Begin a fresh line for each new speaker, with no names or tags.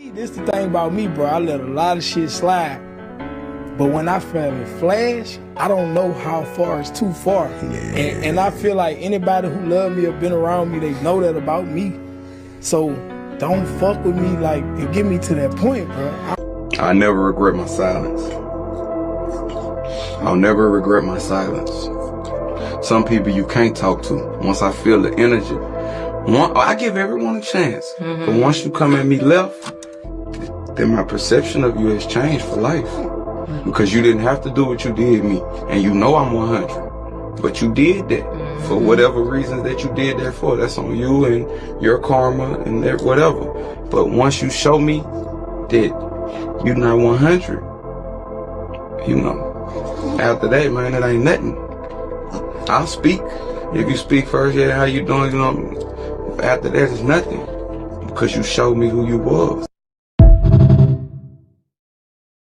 This the thing about me, bro. I let a lot of shit slide. But when I feel it flash, I don't know how far is too far. Yeah. And I feel like anybody who love me or been around me, they know that about me. So don't fuck with me like and get me to that point, bro.
I never regret my silence. I'll never regret my silence. Some people you can't talk to. Once I feel the energy, I give everyone a chance. But once you come at me left, then my perception of you has changed for life. Because you didn't have to do what you did me. And you know I'm 100. But you did that. For whatever reasons that you did that for. That's on you and your karma and whatever. But once you show me that you're not 100, you know, after that, man, it ain't nothing. I'll speak. If you speak first, yeah, how you doing, you know, after that, it's nothing. Because you showed me who you was.